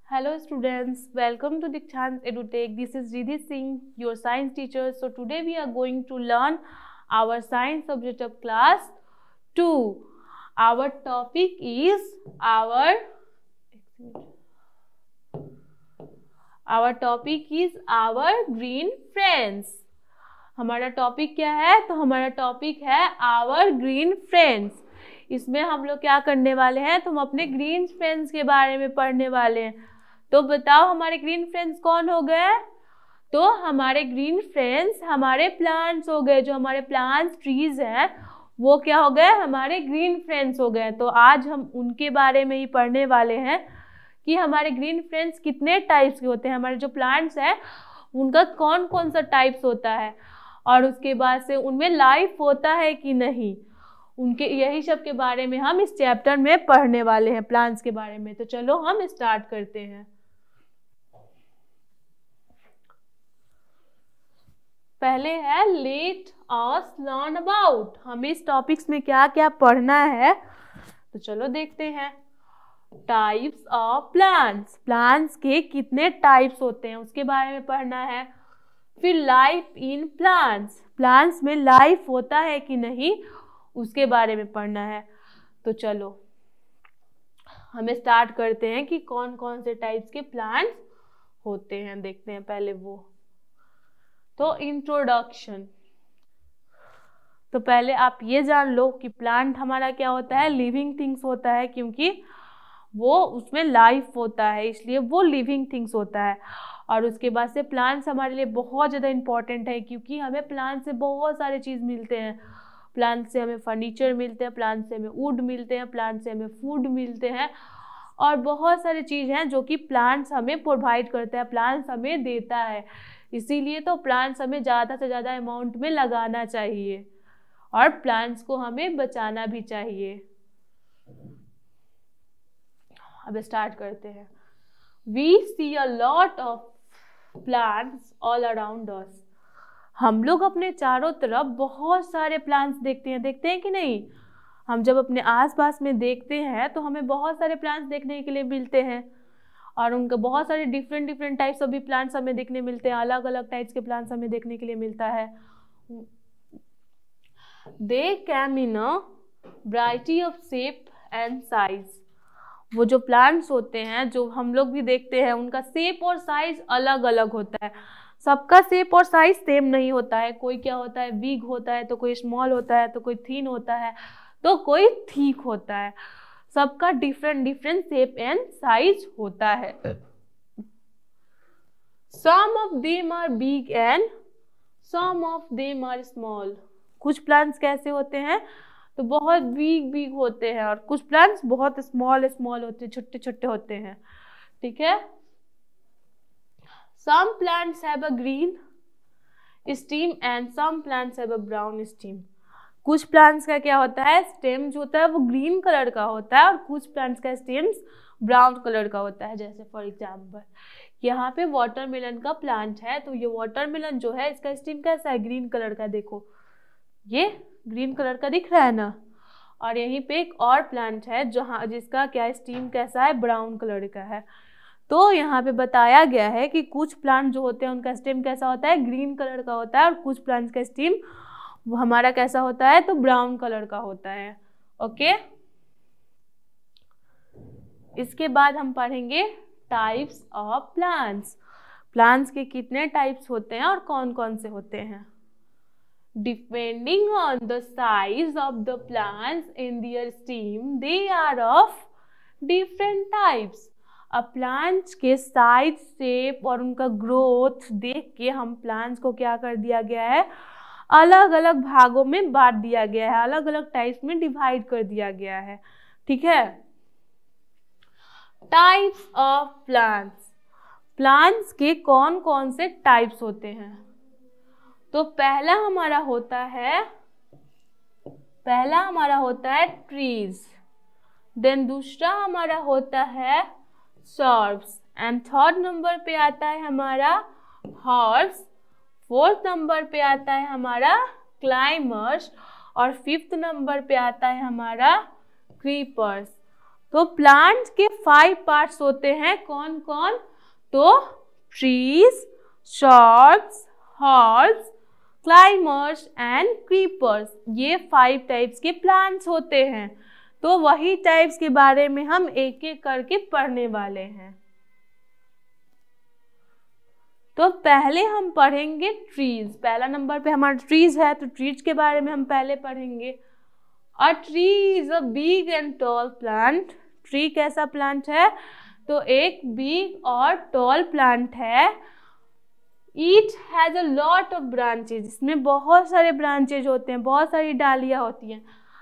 Hello students, welcome to Dikshant's EduTech. This is Riddhi Singh, your science teacher. So today we are going to learn our science subject of class 2. Our topic is our green friends. हमारा topic क्या है? तो हमारा topic है our green friends. इसमें हम लोग क्या करने वाले हैं? तो हम अपने ग्रीन फ्रेंड्स के बारे में पढ़ने वाले हैं. तो बताओ हमारे ग्रीन फ्रेंड्स कौन हो गए? तो हमारे ग्रीन फ्रेंड्स हमारे प्लांट्स हो गए. जो हमारे प्लांट्स ट्रीज हैं वो क्या हो गए? हमारे ग्रीन फ्रेंड्स हो गए. तो आज हम उनके बारे में ही पढ़ने वाले हैं कि हमारे ग्रीन फ्रेंड्स कितने टाइप्स के होते हैं. हमारे जो प्लांट्स हैं उनका कौन कौन सा टाइप्स होता है और उसके बाद से उनमें लाइफ होता है कि नहीं, उनके यही सब के बारे में हम इस चैप्टर में पढ़ने वाले हैं, प्लांट्स के बारे में. तो चलो हम स्टार्ट करते हैं. पहले है लेट अस लर्न अबाउट. हमें इस टॉपिक्स में क्या क्या पढ़ना है तो चलो देखते हैं. Types of plants. प्लांट्स के कितने टाइप्स होते हैं उसके बारे में पढ़ना है. फिर लाइफ इन प्लांट्स. प्लांट्स में लाइफ होता है कि नहीं उसके बारे में पढ़ना है. तो चलो हमें स्टार्ट करते हैं कि कौन कौन से टाइप्स के प्लांट्स होते हैं. देखते हैं पहले वो. तो इंट्रोडक्शन. तो पहले आप ये जान लो कि प्लांट हमारा क्या होता है? लिविंग थिंग्स होता है, क्योंकि वो उसमें लाइफ होता है इसलिए वो लिविंग थिंग्स होता है. और उसके बाद से प्लांट्स हमारे लिए बहुत ज़्यादा इम्पॉर्टेंट है, क्योंकि हमें प्लांट से बहुत सारे चीज़ मिलते हैं. प्लांट से हमें फर्नीचर मिलते हैं, प्लांट से हमें वुड मिलते हैं, प्लांट से हमें फूड मिलते हैं और बहुत सारी चीज़ हैं जो कि प्लांट्स हमें प्रोवाइड करता है, प्लांट्स हमें देता है. इसीलिए तो प्लांट्स हमें ज़्यादा से ज़्यादा अमाउंट में लगाना चाहिए और प्लांट्स को हमें बचाना भी चाहिए. अब स्टार्ट करते हैं. We see a lot of plants all around us. हम लोग अपने चारों तरफ बहुत सारे प्लांट्स देखते हैं कि नहीं? हम जब अपने आसपास में देखते हैं तो हमें बहुत सारे प्लांट्स देखने के लिए मिलते हैं और उनका बहुत सारे डिफरेंट टाइप्स ऑफ भी प्लांट्स हमें देखने मिलते हैं. अलग अलग टाइप्स के प्लांट्स हमें देखने के लिए मिलता है. They came in a variety of shape and size. वो जो प्लांट्स होते हैं जो हम लोग भी देखते हैं उनका शेप और साइज अलग अलग होता है. सबका शेप और साइज सेम नहीं होता है. कोई क्या होता है? बिग होता है, तो कोई स्मॉल होता है, तो कोई थिन होता है, तो कोई थिक होता है. सबका डिफरेंट शेप एंड साइज होता है. Some of them are big and some of them are small. कुछ प्लांट्स कैसे होते हैं? तो बहुत बिग होते हैं और कुछ प्लांट्स बहुत स्मॉल होते हैं, छोटे छोटे होते हैं. ठीक है. Some plants have a green stem and some plants have a brown stem. कुछ प्लांट्स का क्या होता है? स्टेम जो होता है वो ग्रीन कलर का होता है और कुछ प्लांट्स का स्टेम्स ब्राउन कलर का होता है. जैसे फॉर एग्जांपल यहाँ पे वाटरमेलन का प्लांट है. तो ये वाटरमेलन जो है इसका स्टेम कैसा है? ग्रीन कलर का. देखो ये ग्रीन कलर का दिख रहा है ना. और यहीं पे एक और प्लांट है जहाँ जिसका क्या स्टेम कैसा है? ब्राउन कलर का है. तो यहाँ पे बताया गया है कि कुछ प्लांट जो होते हैं उनका स्टेम कैसा होता है? ग्रीन कलर का होता है और कुछ प्लांट्स का स्टेम वो हमारा कैसा होता है? तो ब्राउन कलर का होता है. ओके. इसके बाद हम पढ़ेंगे टाइप्स ऑफ प्लांट्स. प्लांट्स के कितने टाइप्स होते हैं और कौन कौन से होते हैं. Depending on the size of the plants in their stem they are of different types. अब प्लांट्स के साइज, शेप और उनका ग्रोथ देख के हम प्लांट्स को क्या कर दिया गया है? अलग अलग भागों में बांट दिया गया है, अलग अलग टाइप्स में डिवाइड कर दिया गया है. ठीक है. Types of plants. प्लांट्स के कौन कौन से टाइप्स होते हैं? तो पहला हमारा होता है ट्रीज. देन दूसरा हमारा होता है shrubs एंड थर्ड नंबर पे आता है हमारा हर्ब्स. फोर्थ नंबर पे आता है हमारा क्लाइमर्स और फिफ्थ नंबर पे आता है हमारा क्रीपर्स. तो प्लांट के 5 पार्ट्स होते हैं, कौन कौन? तो trees, shrubs, herbs, climbers and creepers, ये 5 टाइप्स के प्लांट्स होते हैं। तो वही टाइप्स के बारे में हम एक एक करके पढ़ने वाले हैं। तो पहले हम पढ़ेंगे ट्रीज, पहला नंबर पे हमारा ट्रीज है, तो ट्रीज के बारे में हम पहले पढ़ेंगे। A tree is a big and tall plant. Tree कैसा प्लांट है? तो एक बिग और टॉल प्लांट है। It has a lot of branches, इसमें बहुत सारे ब्रांचेज होते हैं, बहुत सारी डालियाँ होती हैं।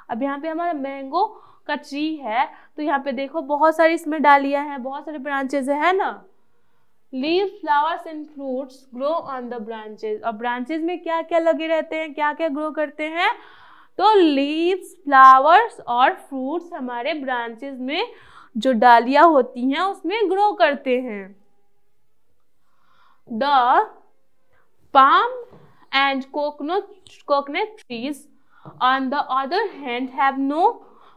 अब यहाँ पे हमारा मैंगो का ट्री है, तो यहाँ पे देखो बहुत सारी इसमें डालियाँ हैं, बहुत सारे ब्रांचेज है ना। Leave, flowers and fruits grow on the branches. और ब्रांचेज में क्या क्या लगे रहते हैं, क्या क्या ग्रो करते हैं? तो लीव्स, फ्लावर्स और फ्रूट्स हमारे ब्रांचेज में जो डालियाँ होती हैं उसमें ग्रो करते हैं। The palm and coconut trees on the other hand have no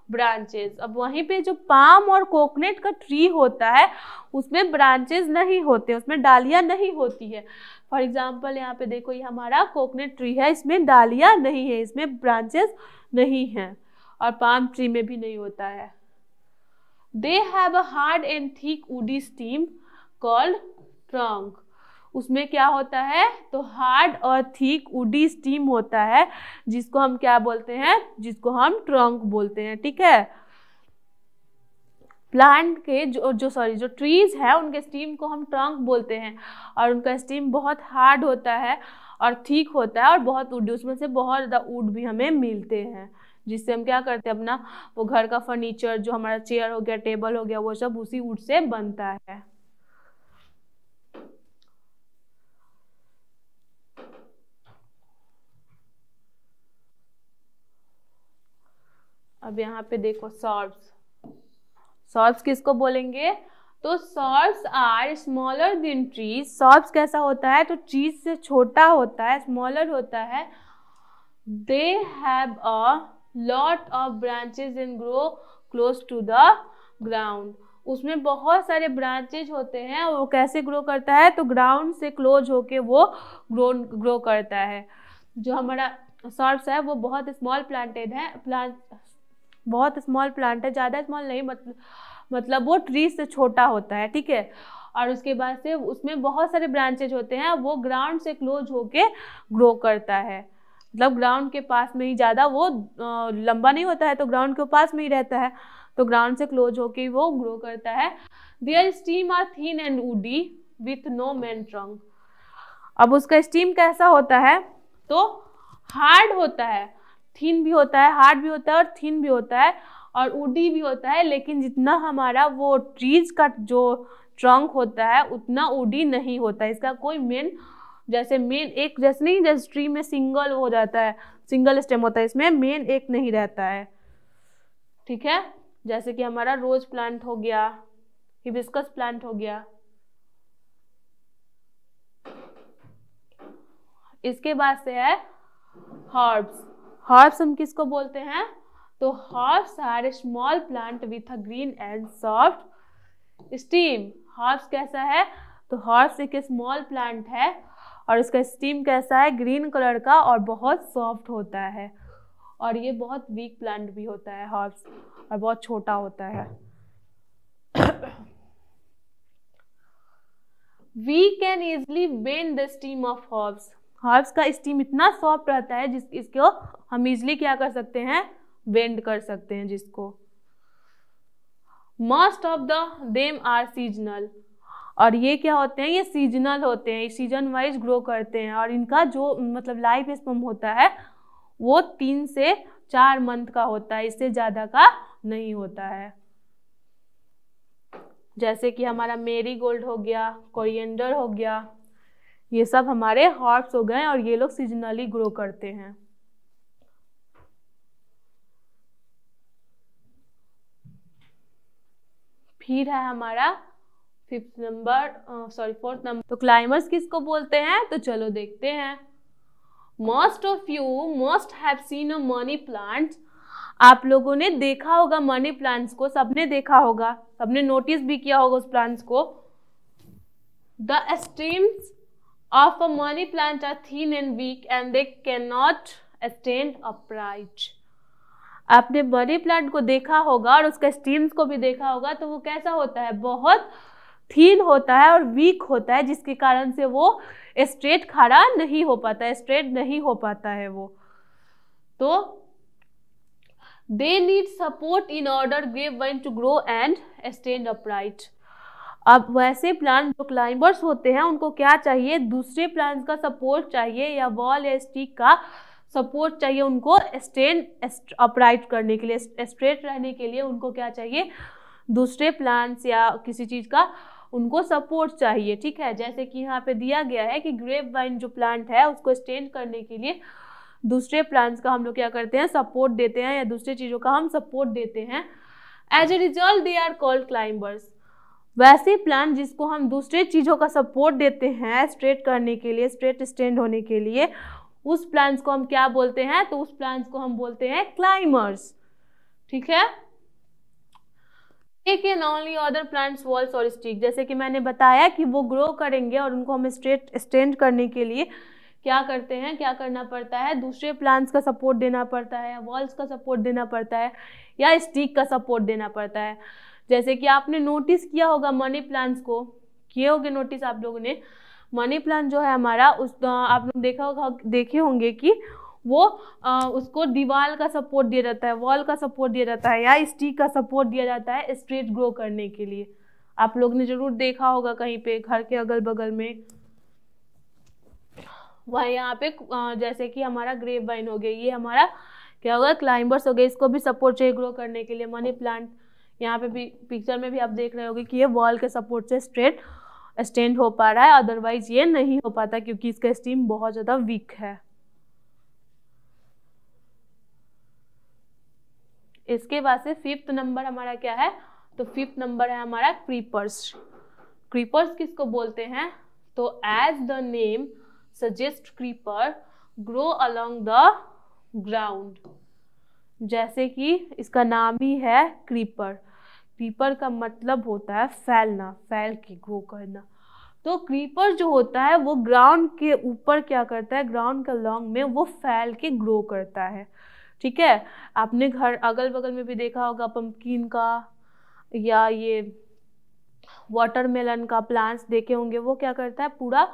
branches। अब वहीं पे जो पाम और कोकोनट का ट्री होता है उसमें ब्रांचेस नहीं होते, उसमें डालियां नहीं होती है। फॉर एग्जांपल यहाँ पे देखो, ये हमारा कोकोनट ट्री है, इसमें डालियां नहीं है, इसमें ब्रांचेस नहीं हैं, और पाम ट्री में भी नहीं होता है। They have a hard and thick woody steam called trunk. उसमें क्या होता है? तो हार्ड और थिक वुडी स्टीम होता है, जिसको हम क्या बोलते हैं? जिसको हम ट्रंक बोलते हैं, ठीक है। प्लांट के जो ट्रीज है उनके स्टीम को हम ट्रंक बोलते हैं, और उनका स्टीम बहुत हार्ड होता है और थिक होता है और बहुत वुड, उसमें से बहुत ज़्यादा वुड भी हमें मिलते हैं, जिससे हम क्या करते हैं, अपना वो घर का फर्नीचर, जो हमारा चेयर हो गया, टेबल हो गया, वो सब उसी वुड से बनता है। अब यहाँ पे देखो सॉर्ब्स। सॉर्ब्स किसको बोलेंगे? तो सॉर्ब्स आर स्मॉलर देन ट्रीज। सॉर्ब्स कैसा होता है? तो ट्रीज से छोटा होता है, स्मॉलर होता है। They have a lot of branches and grow close to the ground. उसमें बहुत सारे ब्रांचेज होते हैं, वो कैसे ग्रो करता है? तो ग्राउंड से क्लोज होके वो ग्रो करता है। जो हमारा सॉर्ब्स है वो बहुत स्मॉल बहुत स्मॉल प्लांट है, ज़्यादा स्मॉल नहीं, मतलब वो ट्री से छोटा होता है, ठीक है। और उसके बाद से उसमें बहुत सारे ब्रांचेज होते हैं, वो ग्राउंड से क्लोज होके ग्रो करता है, मतलब ग्राउंड के पास में ही, ज़्यादा वो लंबा नहीं होता है, तो ग्राउंड के पास में ही रहता है, तो ग्राउंड से क्लोज होके वो ग्रो करता है। Their stem are thin and woody with no main trunk. अब उसका स्टीम कैसा होता है? तो हार्ड होता है, थिन भी होता है, हार्ड भी होता है और थिन भी होता है और वुडी भी होता है, लेकिन जितना हमारा वो ट्रीज का जो ट्रंक होता है उतना वुडी नहीं होता है। इसका कोई मेन जैसे नहीं, जैसे ट्री में सिंगल हो जाता है, सिंगल स्टेम होता है, इसमें मेन एक नहीं रहता है, ठीक है। जैसे कि हमारा रोज प्लांट हो गया, हिबिस्कस प्लांट हो गया। इसके बाद से है हर्ब्स। हर्ब्स हम किसको बोलते हैं? तो herbs are small plant with a green and soft stem. Herbs कैसा है? तो हर्ब्स एक स्मॉल प्लांट है और इसका स्टीम कैसा है? ग्रीन कलर का और बहुत सॉफ्ट होता है, और ये बहुत वीक प्लांट भी होता है हर्ब्स, और बहुत छोटा होता है। We can easily bend the stem of herbs। Herbs का स्टीम इतना सॉफ्ट रहता है इसको हम इजिली क्या कर सकते हैं? बेंड कर सकते हैं जिसको। Most of the them are seasonal. और ये क्या होते हैं? ये सीजनल होते हैं, सीजन वाइज ग्रो करते हैं, और इनका जो मतलब लाइफ स्पैन होता है वो 3 से 4 मंथ का होता है, इससे ज़्यादा का नहीं होता है। जैसे कि हमारा मेरीगोल्ड हो गया, कोरिएंडर हो गया, ये सब हमारे हर्ब्स हो गए और ये लोग सीजनली ग्रो करते हैं। फिर है हमारा 4th नंबर, तो क्लाइमर्स किसको बोलते हैं? तो चलो देखते हैं। Most of you must have seen a money plant आप लोगों ने देखा होगा मनी प्लांट्स को, सबने देखा होगा, सबने नोटिस भी किया होगा उस प्लांट्स को। The stems of a money plant are thin and weak and they can not stand upright. आपने मनी प्लांट को देखा होगा और उसका स्टेम्स को भी देखा होगा, तो वो कैसा होता है, बहुत थीन होता है और वीक होता है, जिसके कारण से वो स्ट्रेट खड़ा नहीं हो पाता है, स्ट्रेट नहीं हो पाता है वो। तो they need support in order grapevine to grow and stand upright. अब वैसे प्लांट जो क्लाइंबर्स होते हैं उनको क्या चाहिए, दूसरे प्लांट्स का सपोर्ट चाहिए या वॉल या स्टिक का सपोर्ट चाहिए उनको स्टैंड अपराइट करने के लिए, स्ट्रेट रहने के लिए उनको क्या चाहिए, दूसरे प्लांट्स या किसी चीज का उनको सपोर्ट चाहिए। ठीक है, जैसे कि यहाँ पे दिया गया है कि ग्रेपवाइन जो प्लांट है उसको स्टैंड करने के लिए दूसरे प्लांट्स का हम लोग क्या करते हैं, सपोर्ट देते हैं या दूसरे चीजों का हम सपोर्ट देते हैं। As a result they are called climbers. वैसे प्लांट जिसको हम दूसरे चीजों का सपोर्ट देते हैं स्ट्रेट करने के लिए, स्ट्रेट स्टैंड होने के लिए, उस प्लांट्स को हम क्या बोलते हैं, तो उस प्लांट्स को हम बोलते हैं क्लाइंबर्स। ठीक है, एक and only other plants walls और स्टिक, जैसे कि मैंने बताया कि वो ग्रो करेंगे और उनको हम स्ट्रेट स्टैंड करने के लिए क्या करते हैं, क्या करना पड़ता है, दूसरे प्लांट्स का सपोर्ट देना पड़ता है या वॉल्स का सपोर्ट देना पड़ता है या स्टिक का सपोर्ट देना पड़ता है। जैसे कि आपने नोटिस किया होगा मनी प्लांट्स को, किए होंगे नोटिस आप लोगों ने, मनी प्लांट जो है हमारा उस आप लोग देखा होगा, देखे होंगे कि वो उसको दीवार का सपोर्ट दिया जाता है, वॉल का सपोर्ट दिया जाता है या स्टिक का सपोर्ट दिया जाता है स्ट्रेट ग्रो करने के लिए। आप लोग ने जरूर देखा होगा कहीं पे घर के अगल बगल में। वह यहाँ पे जैसे कि हमारा ग्रेपवाइन हो गया, ये हमारा क्या होगा, क्लाइंबर्स हो गए, इसको भी सपोर्ट चाहिए ग्रो करने के लिए। मनी प्लांट यहाँ पे भी पिक्चर में भी आप देख रहे होंगे कि ये वॉल के सपोर्ट से स्ट्रेट स्टैंड हो पा रहा है, अदरवाइज ये नहीं हो पाता क्योंकि इसका स्टेम बहुत ज्यादा वीक है। इसके बाद से 5th नंबर हमारा क्या है, तो 5th नंबर है हमारा क्रीपर्स। क्रीपर्स किसको बोलते हैं, तो as the name suggest creeper grow along the ground. जैसे कि इसका नाम ही है क्रीपर, क्रीपर का मतलब होता है फैलना, फैल के ग्रो करना। तो क्रीपर जो होता है वो ग्राउंड के ऊपर क्या करता है, ग्राउंड के अलोंग में वो फैल के ग्रो करता है। ठीक है, आपने घर अगल बगल में भी देखा होगा पंपकिन का या ये वाटरमेलन का प्लांट्स देखे होंगे, वो क्या करता है, पूरा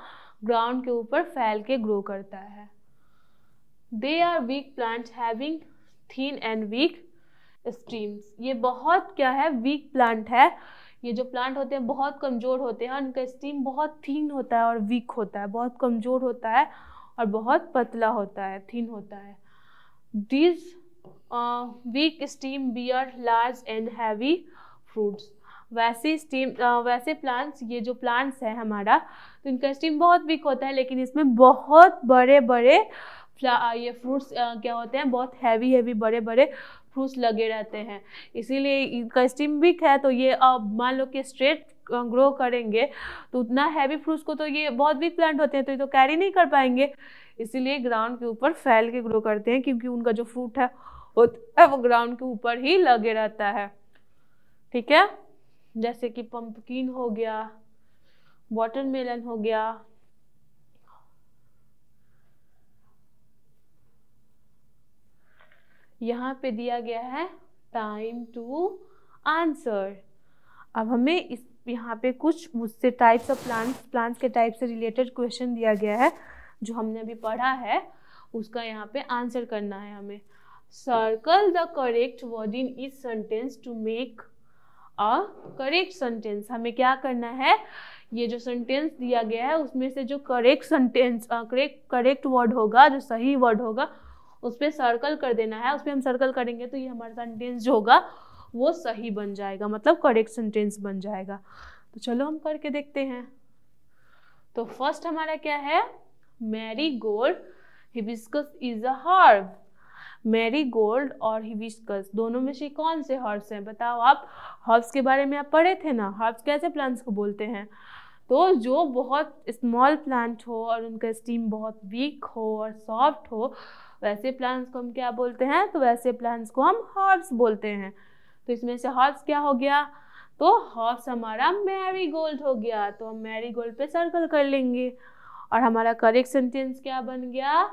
ग्राउंड के ऊपर फैल के ग्रो करता है। They are weak plants having thin and weak stems. ये बहुत क्या है, वीक प्लांट है। ये जो प्लांट होते हैं बहुत कमजोर होते हैं, उनका स्टीम बहुत थिन होता है और वीक होता है, बहुत कमजोर होता है और बहुत पतला होता है, थिन होता है। These weak stem bear large and heavy fruits। वैसे प्लांट्स, ये जो प्लांट्स है हमारा, तो इनका स्टेम बहुत वीक होता है लेकिन इसमें बहुत बड़े बड़े ये फ्रूट्स क्या होते हैं, बहुत हैवी बड़े बड़े फ्रूट्स लगे रहते हैं, इसीलिए इनका स्टेम वीक है। तो ये अब मान लो कि स्ट्रेट ग्रो करेंगे तो उतना हैवी फ्रूट्स को, तो ये बहुत वीक प्लांट होते हैं तो ये तो कैरी नहीं कर पाएंगे, इसीलिए ग्राउंड के ऊपर फैल के ग्रो करते हैं क्योंकि उनका जो फ्रूट है वो ग्राउंड के ऊपर ही लगे रहता है। ठीक है, जैसे कि पंपकिन हो गया, वाटरमेलन हो गया। यहाँ पे दिया गया है टाइम टू आंसर। अब हमें इस यहाँ पे कुछ उससे टाइप्स ऑफ प्लांट्स के टाइप से रिलेटेड क्वेश्चन दिया गया है जो हमने अभी पढ़ा है, उसका यहाँ पे आंसर करना है हमें। Circle the correct word in each sentence to make a correct sentence. हमें क्या करना है, ये जो सेंटेंस दिया गया है उसमें से जो करेक्ट सेंटेंस करेक्ट वर्ड होगा, जो सही वर्ड होगा उस पर सर्कल कर देना है। उस पर हम सर्कल करेंगे तो ये हमारा सेंटेंस जो होगा वो सही बन जाएगा, मतलब करेक्ट सेंटेंस बन जाएगा। तो चलो हम करके देखते हैं। तो फर्स्ट हमारा क्या है, marigold hibiscus is a herb. Marigold और हिबिस्कस दोनों में से कौन से हर्ब्स हैं, बताओ आप। हर्ब्स के बारे में आप पढ़े थे ना, हर्ब्स कैसे प्लांट्स को बोलते हैं, तो जो बहुत स्मॉल प्लांट हो और उनका स्टीम बहुत वीक हो और सॉफ्ट हो, वैसे प्लांट्स को हम क्या बोलते हैं? तो वैसे प्लांट्स को हम हर्ब्स बोलते हैं। तो इसमें से हर्ब्स क्या हो गया? तो हर्ब्स हमारा मैरीगोल्ड हो गया। तो हम मैरीगोल्ड पे सर्कल कर लेंगे और हमारा करेक्ट सेंटेंस क्या बन गया?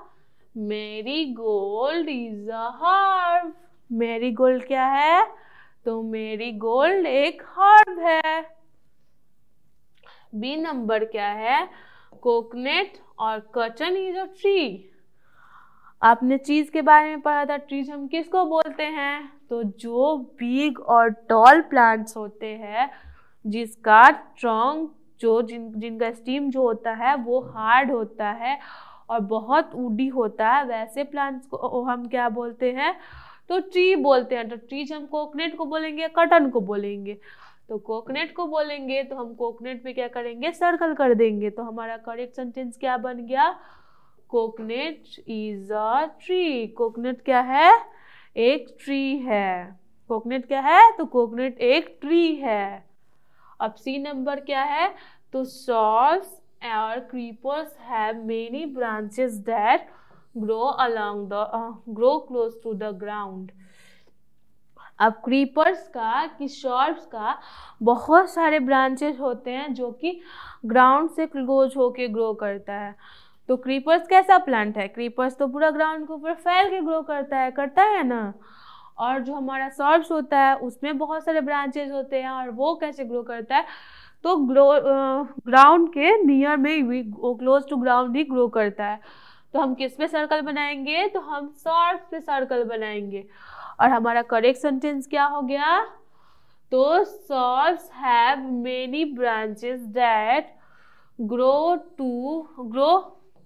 Marigold is a herb. Marigold क्या है? तो मैरीगोल्ड एक हर्ब है। बी नंबर क्या है? कोकोनट और कॉटन इज अ ट्री। आपने ट्रीज के बारे में पढ़ा था। ट्रीज हम किसको बोलते हैं? तो जो बिग और टॉल प्लांट्स होते हैं, जिसका ट्रंक जिनका स्टीम जो होता है वो हार्ड होता है और बहुत वुडी होता है, वैसे प्लांट्स को हम क्या बोलते हैं? तो ट्री बोलते हैं। तो ट्रीज हम कोकोनट को बोलेंगे, कॉटन को बोलेंगे। तो कोकोनट को बोलेंगे तो हम कोकोनट पे क्या करेंगे? सर्कल कर देंगे। तो हमारा करेक्ट सेंटेंस क्या बन गया? Coconut is a tree. Coconut क्या है? एक ट्री है। कोकोनट क्या है? तो कोकोनट एक ट्री है। अब सी नंबर क्या है? तो shrubs or creepers have many branches that grow close to the ground. अब क्रीपर्स का कि shrubs का बहुत सारे ब्रांचेस होते हैं जो कि ग्राउंड से क्लोज होके ग्रो करता है। तो क्रीपर्स कैसा प्लांट है? क्रीपर्स तो पूरा ग्राउंड के ऊपर फैल के ग्रो करता है ना। और जो हमारा shrubs होता है उसमें बहुत सारे ब्रांचेस होते हैं और वो कैसे ग्रो करता है? तो ग्राउंड के नियर में, क्लोज टू ग्राउंड ही ग्रो करता है। तो हम किस पे सर्कल बनाएंगे? तो हम shrubs पे सर्कल बनाएंगे। और हमारा करेक्ट सेंटेंस क्या हो गया? तो shrubs have many branches that grow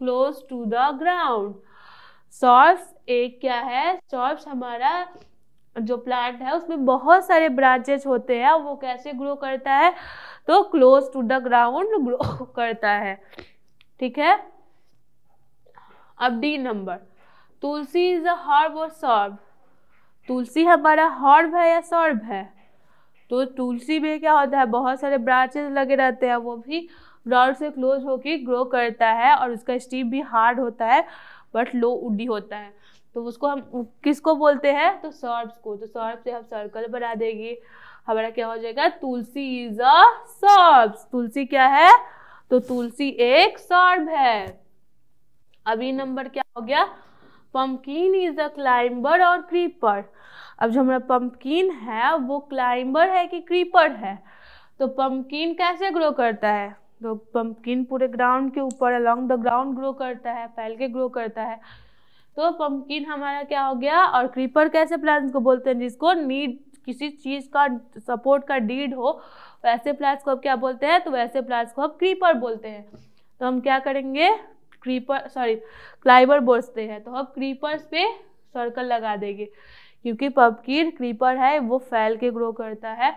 close to the ground. shrubs एक क्या है? shrubs हमारा जो प्लांट है उसमें बहुत सारे ब्रांचेस होते हैं। वो कैसे ग्रो करता है? तो close to the ground grow करता है। ठीक है। अब D number, tulsi is a herb और सर्ब। तुलसी हमारा हर्ब है या सर्ब है? तो तुलसी में क्या होता है? बहुत सारे ब्रांचेस लगे रहते हैं। वो भी ग्राउंड से क्लोज होकर ग्रो करता है और उसका स्टीम भी हार्ड होता है बट लो वुडी होता है। तो उसको हम किसको बोलते हैं? तो सर्ब्स को। तो सर्ब से हम सर्कल बना देंगे। हमारा क्या हो जाएगा? तुलसी इज अ सर्ब्स। तुलसी क्या है? तो तुलसी एक सर्ब है। अभी नंबर क्या हो गया? पंपकिन इज अ क्लाइंबर और क्रीपर। अब जो हमारा पंपकिन है वो क्लाइंबर है कि क्रीपर है? तो पंपकिन कैसे ग्रो करता है? तो पंपकिन पूरे ग्राउंड के ऊपर अलोंग द ग्राउंड ग्रो करता है, फैल के ग्रो करता है। तो पंपकिन हमारा क्या हो गया? और क्रीपर कैसे प्लांट्स को बोलते हैं? जिसको नीड, किसी चीज का सपोर्ट का नीड हो, वैसे प्लांट्स को अब क्या बोलते हैं? तो वैसे प्लांट्स को अब क्रीपर बोलते हैं। तो हम क्या करेंगे? क्लाइबर बोलते हैं। तो अब क्रीपर्स पे सर्कल लगा देंगे क्योंकि पंपकिन क्रीपर है, वो फैल के ग्रो करता है।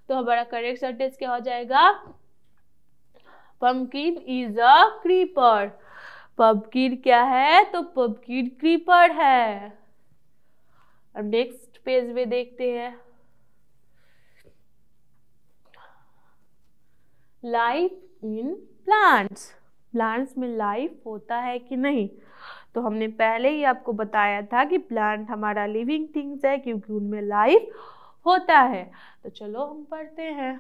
तो हमारा करेक्ट सेंटेंस क्या हो जाएगा? Pumpkin is a creeper. Pumpkin क्या है? तो पंपकिन क्रीपर है। अब नेक्स्ट पेज में देखते हैं, लाइफ इन प्लांट्स। प्लांट्स में लाइफ होता है कि नहीं? तो हमने पहले ही आपको बताया था कि प्लांट हमारा लिविंग थिंग्स है क्योंकि उनमें लाइफ होता है। तो चलो हम पढ़ते हैं।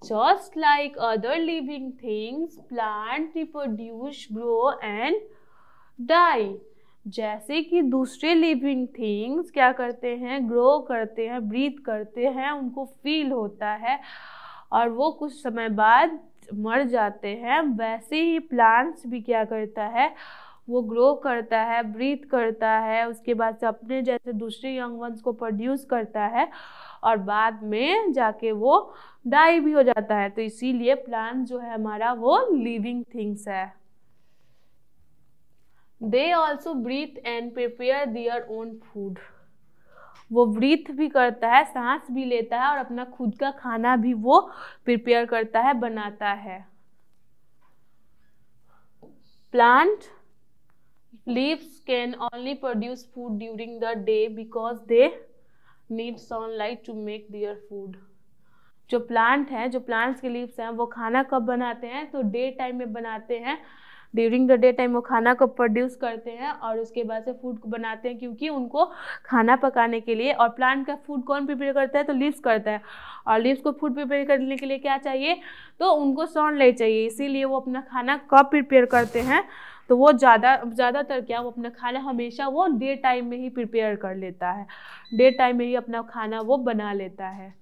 Just like other living things, plants reproduce, grow and die. जैसे कि दूसरे लिविंग थिंग्स क्या करते हैं? ग्रो करते हैं, ब्रीथ करते हैं, उनको फील होता है और वो कुछ समय बाद मर जाते हैं, वैसे ही प्लांट्स भी क्या करता है? वो ग्रो करता है, ब्रीथ करता है, उसके बाद से अपने जैसे दूसरे यंग वंस को प्रोड्यूस करता है और बाद में जाके वो डाई भी हो जाता है। तो इसीलिए प्लांट जो है हमारा वो लिविंग थिंग्स है। They also breathe and prepare their own food. वो ब्रीथ भी करता है, सांस भी लेता है और अपना खुद का खाना भी वो प्रिपेयर करता है, बनाता है। Plant leaves can only produce food during the day because they need sunlight to make their food. जो प्लांट हैं, जो प्लांट्स के लीव्स हैं, वो खाना कब बनाते हैं? तो डे टाइम में बनाते हैं ड्यूरिंग द डे टाइम वो खाना को प्रोड्यूस करते हैं और उसके बाद से फूड को बनाते हैं, क्योंकि उनको खाना पकाने के लिए। और प्लांट का फूड कौन प्रिपेयर करता है? तो लीव्स करता है, और लीव्स को फूड प्रिपेयर करने के लिए क्या चाहिए? तो उनको सनलाइट चाहिए, इसीलिए वो अपना खाना कब प्रिपेयर करते हैं? तो वो ज़्यादातर क्या, वो अपना खाना हमेशा वो डे टाइम में ही प्रिपेयर कर लेता है, डे टाइम में ही अपना खाना वो बना लेता है,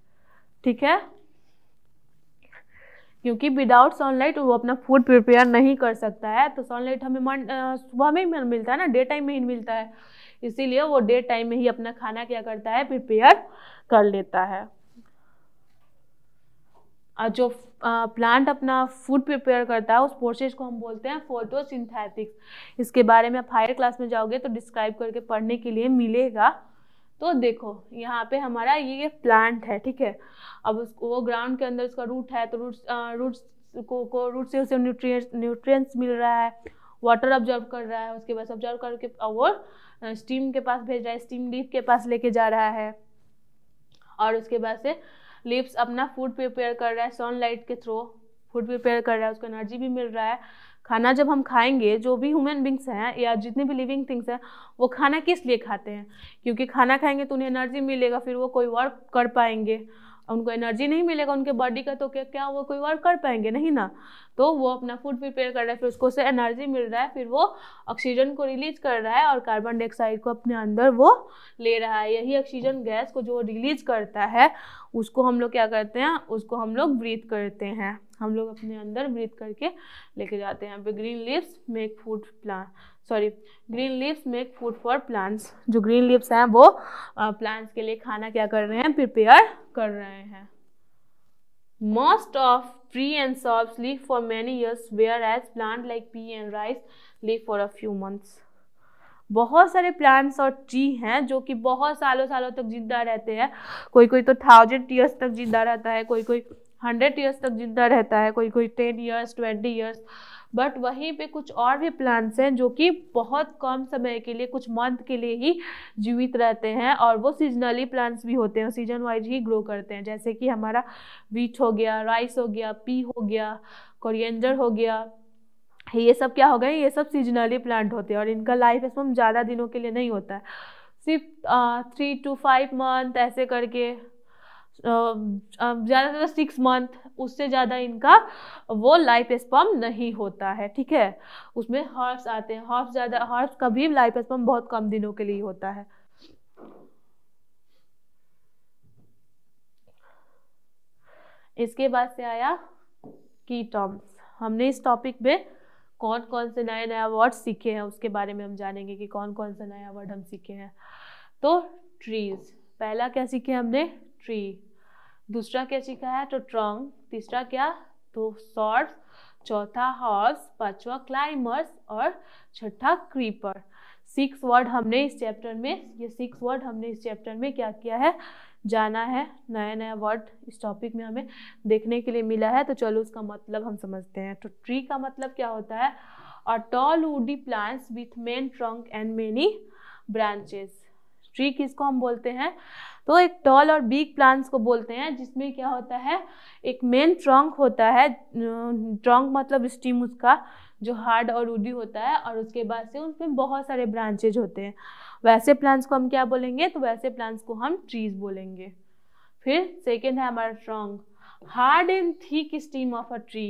ठीक है। क्योंकि विदाउट सनलाइट वो अपना फूड प्रिपेयर नहीं कर सकता है। तो सनलाइट हमें सुबह में ही मिलता है ना, डे टाइम में ही मिलता है, इसीलिए वो डे टाइम में ही अपना खाना क्या करता है? प्रिपेयर कर लेता है। और जो प्लांट अपना फूड प्रिपेयर करता है उस प्रोसेस को हम बोलते हैं फोटोसिंथेसिस। इसके बारे में आप हायर क्लास में जाओगे तो डिस्क्राइब करके पढ़ने के लिए मिलेगा। तो देखो यहाँ पे हमारा ये प्लांट है, ठीक है। अब उसको वो ग्राउंड के अंदर उसका रूट है, तो रूट से उसे न्यूट्रिएंट्स मिल रहा है, वाटर ऑब्जर्व कर रहा है, उसके बाद ऑब्जर्व करके वो स्टीम के पास भेज रहा है, स्टीम लीफ के पास लेके जा रहा है, और उसके बाद से लीव्स अपना फूड प्रिपेयर कर रहा है, सनलाइट के थ्रू फूड प्रिपेयर कर रहा है, उसको एनर्जी भी मिल रहा है। खाना जब हम खाएंगे, जो भी ह्यूमन बींग्स हैं या जितने भी लिविंग थिंग्स हैं, वो खाना किस लिए खाते हैं? क्योंकि खाना खाएंगे तो उन्हें एनर्जी मिलेगा, फिर वो कोई वर्क कर पाएंगे। उनको एनर्जी नहीं मिलेगा उनके बॉडी का, तो क्या वो कोई वर्क कर पाएंगे? नहीं ना। तो वो अपना फूड प्रिपेयर कर रहा है, फिर उसको से एनर्जी मिल रहा है, फिर वो ऑक्सीजन को रिलीज कर रहा है और कार्बन डाइऑक्साइड को अपने अंदर वो ले रहा है। यही ऑक्सीजन गैस को जो रिलीज करता है उसको हम लोग क्या करते हैं? उसको हम लोग ब्रीथ करते हैं, हम लोग अपने अंदर ब्रीथ करके लेके जाते हैं। Green leaves make food for plants. जो ग्रीन लीव्स हैं वो प्लांट्स के लिए खाना क्या कर रहे हैं? प्रिपेयर कर रहे हैं। Most of tree and shrubs live for many years, whereas plant like pea and rice live for a few months. बहुत सारे प्लांट्स और ट्री हैं जो कि बहुत सालों तक जिंदा रहते हैं। कोई तो 1000 ईयर्स तक जिंदा रहता है, कोई 100 ईयर्स तक जिंदा रहता है, कोई 10 ईयर्स 20 ईयर्स। बट वहीं पे कुछ और भी प्लांट्स हैं जो कि बहुत कम समय के लिए, कुछ मंथ के लिए ही जीवित रहते हैं, और वो सीजनली प्लांट्स भी होते हैं, सीजन वाइज ही ग्रो करते हैं। जैसे कि हमारा व्हीट हो गया, राइस हो गया, पी हो गया, कोरिएंडर हो गया, ये सब क्या हो गए? ये सब सीजनली प्लांट होते हैं और इनका लाइफ स्पैन ज़्यादा दिनों के लिए नहीं होता है, सिर्फ 3 to 5 मंथ ऐसे करके, ज़्यादा से ज़्यादा 6 मंथ, उससे ज़्यादा इनका वो लाइफ स्पैन नहीं होता है, ठीक है। उसमें हर्ब्स आते हैं, हर्ब्स का भी लाइफ स्पैन बहुत कम दिनों के लिए होता है। इसके बाद से आया की टर्म्स। हमने इस टॉपिक में कौन कौन से नया वर्ड सीखे हैं उसके बारे में हम जानेंगे कि कौन कौन सा नया वर्ड हम सीखे हैं। तो ट्रीज, पहला क्या सीखे हमने? ट्री। दूसरा क्या सीखा है? तो ट्रंक। तीसरा क्या? तो शॉर्ट्स। चौथा हॉर्स। पांचवा क्लाइमर्स और छठा क्रीपर। 6 वर्ड हमने इस चैप्टर में क्या किया है? जाना है। नया वर्ड इस टॉपिक में हमें देखने के लिए मिला है, तो चलो उसका मतलब हम समझते हैं। तो ट्री का मतलब क्या होता है? A tall woody plants with main trunk and many branches. Tree किसको हम बोलते हैं? तो एक टॉल और बिग प्लांट्स को बोलते हैं, जिसमें क्या होता है? एक मेन ट्रंक होता है, ट्रंक मतलब स्टीम उसका, जो हार्ड और वुडी होता है, और उसके बाद से उसमें बहुत सारे ब्रांचेज होते हैं। वैसे प्लांट्स को हम क्या बोलेंगे? तो वैसे प्लांट्स को हम ट्रीज बोलेंगे। फिर सेकेंड है हमारा trunk. Hard and thick steam of a tree.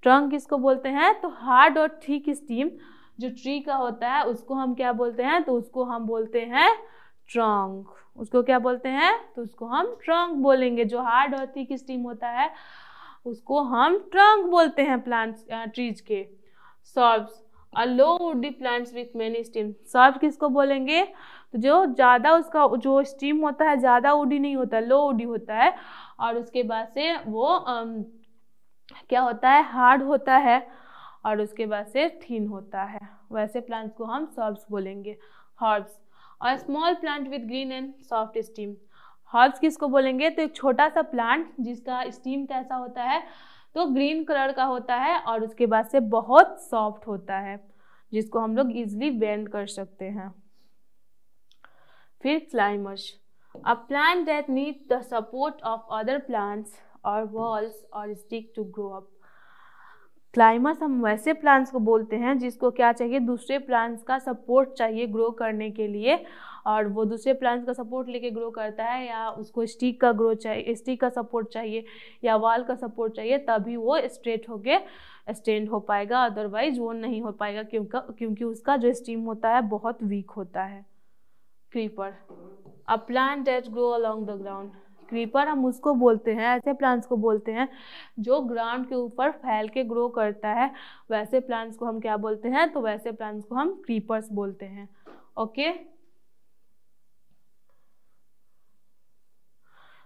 Trunk किसको बोलते हैं? तो हार्ड और थिक स्टीम जो ट्री का होता है उसको हम क्या बोलते हैं? तो उसको हम बोलते हैं ट्रंक। उसको क्या बोलते हैं? तो उसको हम ट्रंक बोलेंगे। जो हार्ड और थिक स्टीम होता है उसको हम ट्रंक बोलते हैं प्लांट्स ट्रीज के। Shrubs, a low woody plants with many steam. SERB किसको बोलेंगे? तो जो ज़्यादा उसका जो स्टीम होता है ज़्यादा वुडी नहीं होता, लो वुडी होता है, और उसके बाद से वो क्या होता है? हार्ड होता है, और उसके बाद से थिन होता है। वैसे प्लांट्स को हम सर्ब्स बोलेंगे। हर्ब्स, और small plant with green and soft stem. Herbs किसको बोलेंगे? तो एक छोटा सा प्लांट जिसका स्टीम कैसा होता है? तो ग्रीन कलर का होता है, और उसके बाद से बहुत सॉफ्ट होता है, जिसको हम लोग इजिली बेंड कर सकते हैं। फिर climbers, a plant that need the support of other plants और वॉल्स और stick to grow up. Climbers हम वैसे प्लांट्स को बोलते हैं जिसको क्या चाहिए, दूसरे प्लांट्स का सपोर्ट चाहिए ग्रो करने के लिए, और वो दूसरे प्लांट्स का सपोर्ट लेके ग्रो करता है, या उसको स्टिक का ग्रो चाहिए, स्टिक का सपोर्ट चाहिए या वाल का सपोर्ट चाहिए, तभी वो स्ट्रेट होके स्टैंड हो पाएगा, अदरवाइज वो नहीं हो पाएगा क्योंकि उसका जो स्टीम होता है बहुत वीक होता है। Creeper, a plant that grow along the ground. Creeper हम उसको बोलते हैं, ऐसे प्लांट्स को बोलते हैं जो ग्राउंड के ऊपर फैल के ग्रो करता है, वैसे प्लांट्स को हम क्या बोलते हैं, तो वैसे प्लांट्स को हम क्रीपर्स बोलते हैं। ओके,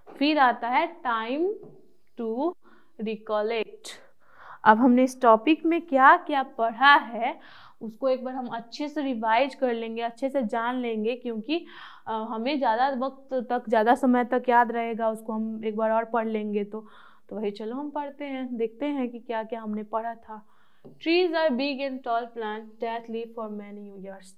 फिर आता है टाइम टू रिकलेक्ट। अब हमने इस टॉपिक में क्या क्या पढ़ा है उसको एक बार हम अच्छे से रिवाइज कर लेंगे, अच्छे से जान लेंगे, क्योंकि हमें ज़्यादा वक्त तक, ज़्यादा समय तक याद रहेगा, उसको हम एक बार और पढ़ लेंगे। तो वही चलो हम पढ़ते हैं, देखते हैं कि क्या क्या हमने पढ़ा था। Trees are big and tall plant that live for many years.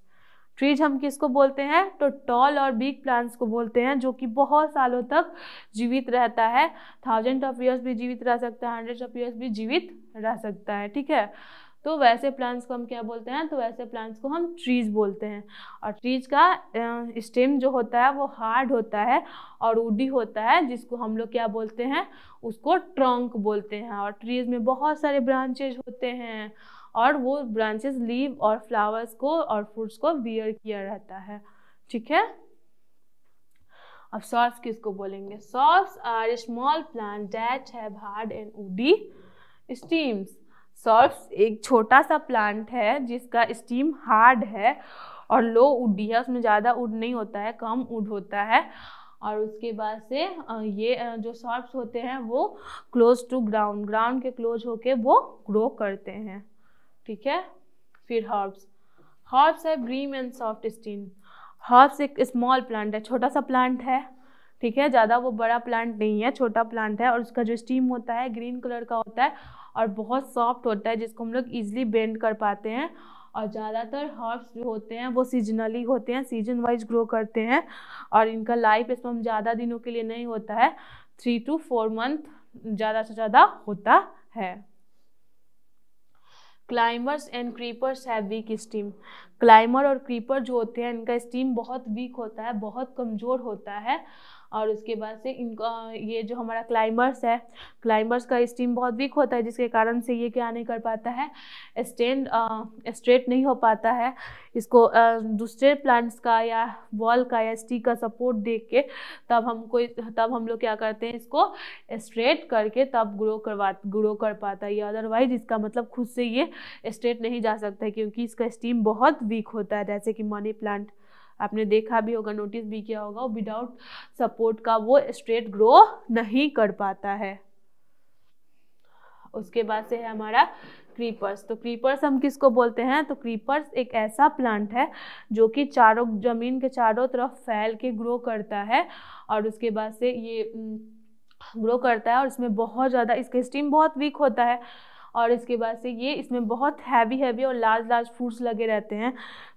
Trees हम किसको बोलते हैं, तो टॉल और बिग प्लांट्स को बोलते हैं जो कि बहुत सालों तक जीवित रहता है। 1000 ऑफ ईयर्स भी जीवित रह सकता है, 100 ऑफ ईयर्स भी जीवित रह सकता है। ठीक है, तो वैसे प्लांट्स को हम क्या बोलते हैं, तो वैसे प्लांट्स को हम ट्रीज बोलते हैं। और ट्रीज का स्टेम जो होता है वो हार्ड होता है और वुडी होता है, जिसको हम लोग क्या बोलते हैं, उसको ट्रंक बोलते हैं। और ट्रीज में बहुत सारे ब्रांचेज होते हैं और वो ब्रांचेस लीव और फ्लावर्स को और फ्रूट्स को बियर किया रहता है। ठीक है, अब सॉर्ब्स किसको बोलेंगे, shrubs are small plant that have hard and woody stems. Shrubs एक छोटा सा प्लांट है जिसका स्टीम हार्ड है और लो वुडी है, उसमें ज़्यादा वुड नहीं होता है, कम वुड होता है। और उसके बाद से ये जो सॉर्ब्स होते हैं वो क्लोज टू ग्राउंड, ग्राउंड के क्लोज होके वो ग्रो करते हैं। ठीक है, फिर हर्ब्स, हर्ब्स है green and soft stem. Herbs एक स्मॉल प्लांट है, छोटा सा प्लांट है। ठीक है, ज़्यादा वो बड़ा प्लांट नहीं है, छोटा प्लांट है, और उसका जो स्टीम होता है ग्रीन कलर का होता है और बहुत सॉफ्ट होता है, जिसको हम लोग ईजिली बेंड कर पाते हैं। और ज़्यादातर हर्ब्स जो होते हैं वो सीजनली होते हैं, सीजन वाइज ग्रो करते हैं, और इनका लाइफ स्पैन ज़्यादा दिनों के लिए नहीं होता है, 3 to 4 मंथ ज़्यादा से ज़्यादा होता है। Climbers and creepers have week steam. Climber और क्रीपर जो होते हैं इनका स्टीम बहुत वीक होता है, बहुत कमज़ोर होता है। और उसके बाद से इनका ये जो हमारा क्लाइमर्स है, क्लाइमर्स का स्टीम बहुत वीक होता है, जिसके कारण से ये क्या नहीं कर पाता है, स्ट्रेट नहीं हो पाता है। इसको दूसरे प्लांट्स का या वॉल का या स्टिक का सपोर्ट देख के तब हम लोग क्या करते हैं, इसको स्ट्रेट करके तब ग्रो कर पाता है। अदरवाइज इसका मतलब खुद से ये स्ट्रेट नहीं जा सकता है, क्योंकि इसका स्टीम बहुत वीक होता है। जैसे कि मनी प्लांट आपने देखा भी होगा, नोटिस भी किया होगा, विदाउट सपोर्ट का वो स्ट्रेट ग्रो नहीं कर पाता है। उसके बाद से है हमारा क्रीपर्स। तो क्रीपर्स हम किसको बोलते हैं, तो क्रीपर्स एक ऐसा प्लांट है जो कि जमीन के चारों तरफ फैल के ग्रो करता है, और उसके बाद से ये ग्रो करता है और इसमें बहुत ज़्यादा, इसका स्टीम बहुत वीक होता है, और इसके बाद से ये इसमें बहुत हैवी और लार्ज फ्रूट्स लगे रहते हैं,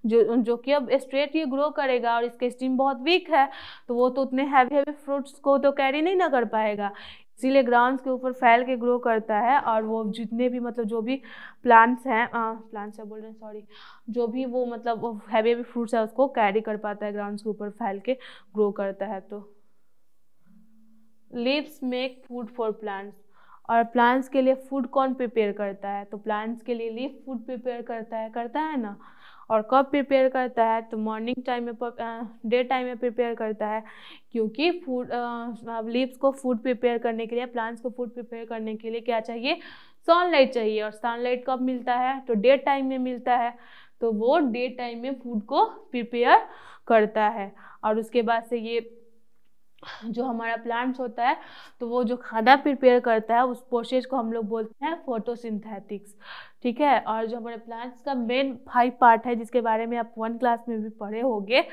जो कि अब स्ट्रेट ये ग्रो करेगा, और इसका स्टीम बहुत वीक है तो वो तो उतने हैवी फ्रूट्स को तो कैरी नहीं ना कर पाएगा, इसीलिए ग्राउंड के ऊपर फैल के ग्रो करता है। और वो जितने भी मतलब जो भी प्लांट्स हैं, जो भी वो मतलब हैवी फ्रूट्स है उसको कैरी कर पाता है, ग्राउंड के ऊपर फैल के ग्रो करता है। तो leaves make food for plants. और प्लांट्स के लिए फूड कौन प्रिपेयर करता है, तो प्लांट्स के लिए लीफ फूड प्रिपेयर करता है ना। और कब प्रिपेयर करता है, तो मॉर्निंग टाइम में, डे टाइम में प्रिपेयर करता है, क्योंकि लीव्स को फूड प्रिपेयर करने के लिए, प्लांट्स को फूड प्रिपेयर करने के लिए क्या चाहिए, सनलाइट चाहिए। और सनलाइट कब मिलता है, तो डे टाइम में मिलता है, तो वो डे टाइम में फूड को प्रिपेयर करता है। और उसके बाद से ये जो हमारा प्लांट्स होता है तो वो जो खाना प्रिपेयर करता है उस प्रोसेस को हम लोग बोलते हैं फोटोसिंथेटिक्स। ठीक है, और जो हमारे प्लांट्स का मेन 5 पार्ट है, जिसके बारे में आप 1 क्लास में भी पढ़े होंगे,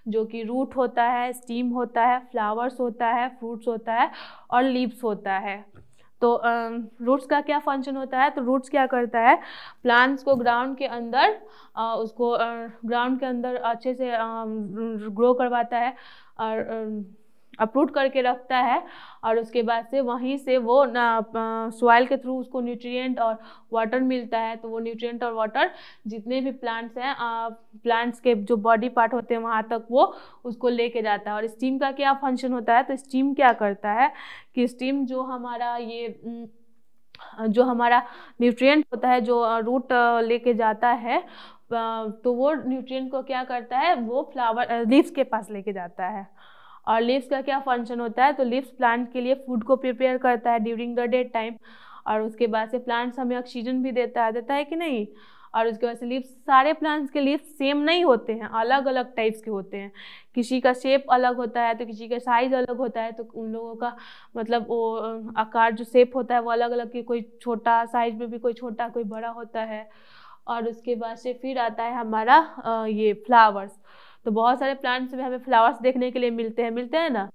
जो कि रूट होता है, स्टीम होता है, फ्लावर्स होता है, फ्रूट्स होता है और लीव्स होता है। तो रूट्स का क्या फंक्शन होता है, तो रूट्स क्या करता है, प्लांट्स को ग्राउंड के अंदर अच्छे से ग्रो करवाता है, और अपरूट करके रखता है और उसके बाद से वहीं से वो सॉइल के थ्रू उसको न्यूट्रिएंट और वाटर मिलता है। तो वो न्यूट्रिएंट और वाटर जितने भी प्लांट्स हैं, प्लांट्स के जो बॉडी पार्ट होते हैं वहाँ तक वो उसको लेके जाता है। और स्टीम का क्या फंक्शन होता है, तो स्टीम क्या करता है कि स्टीम जो हमारा न्यूट्रिएंट होता है जो रूट लेके जाता है, तो वो न्यूट्रिएंट को क्या करता है, वो फ्लावर लीव्स के पास लेके जाता है। और लीव्स का क्या फंक्शन होता है, तो लीव्स प्लांट के लिए फूड को प्रिपेयर करता है ड्यूरिंग द डे टाइम। और उसके बाद से प्लांट्स हमें ऑक्सीजन भी देता है कि नहीं। और उसके बाद से लीव्स, सारे प्लांट्स के लीव्स सेम नहीं होते हैं, अलग अलग टाइप्स के होते हैं। किसी का शेप अलग होता है तो किसी का साइज अलग होता है। तो उन लोगों का मतलब वो आकार जो शेप होता है वो अलग अलग, की कोई छोटा साइज में भी कोई छोटा कोई बड़ा होता है। और उसके बाद से फिर आता है हमारा ये फ्लावर्स। तो बहुत सारे प्लांट्स में हमें फ्लावर्स देखने के लिए मिलते हैं ना।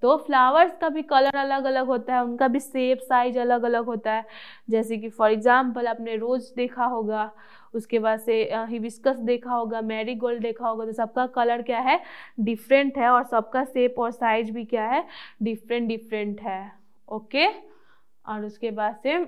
तो फ्लावर्स का भी कलर अलग अलग होता है, उनका भी शेप साइज अलग अलग होता है। जैसे कि फॉर एग्जांपल आपने रोज देखा होगा, उसके बाद से हिबिस्कस देखा होगा, मैरीगोल्ड देखा होगा। तो सबका कलर क्या है, डिफरेंट है, और सबका शेप और साइज भी क्या है, डिफरेंट है। ओके। और उसके बाद से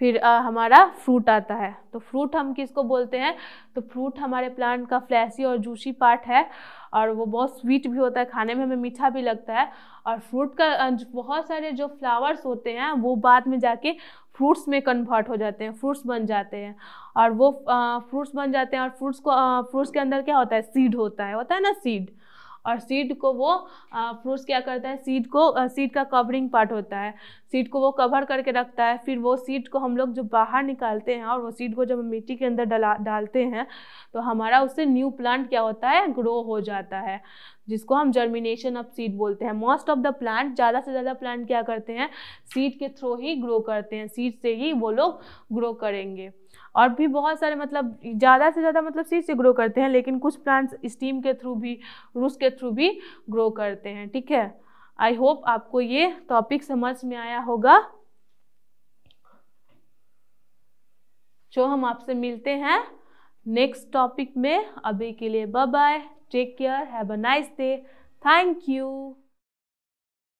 फिर हमारा फ्रूट आता है। तो फ्रूट हम किसको बोलते हैं, तो फ्रूट हमारे प्लांट का फ्लैशी और जूसी पार्ट है, और वो बहुत स्वीट भी होता है, खाने में हमें मीठा भी लगता है। और फ्रूट का बहुत सारे जो फ्लावर्स होते हैं वो बाद में जाके फ्रूट्स में कन्वर्ट हो जाते हैं, फ्रूट्स बन जाते हैं। और वो फ्रूट्स बन जाते हैं, और फ्रूट्स के अंदर क्या होता है, सीड होता है ना, सीड। और सीड को वो फ्रूट्स क्या करता है, सीड का कवरिंग पार्ट होता है, सीड को वो कवर करके रखता है। फिर वो सीड को हम लोग जो बाहर निकालते हैं, और वो सीड को जब हम मिट्टी के अंदर डालते हैं तो हमारा उससे न्यू प्लांट क्या होता है, ग्रो हो जाता है, जिसको हम जर्मिनेशन ऑफ सीड बोलते हैं। मोस्ट ऑफ द प्लांट, ज़्यादा से ज़्यादा प्लांट क्या करते हैं, सीड के थ्रू ही ग्रो करते हैं, सीड से ही वो लोग ग्रो करेंगे। और भी बहुत सारे मतलब ज़्यादा से ज़्यादा मतलब सीड से ग्रो करते हैं, लेकिन कुछ प्लांट्स स्टीम के थ्रू भी, रूट्स के थ्रू भी ग्रो करते हैं। ठीक है, आई होप आपको ये टॉपिक समझ में आया होगा। जो हम आपसे मिलते हैं नेक्स्ट टॉपिक में। अभी के लिए bye bye, take care, have a nice day, thank you.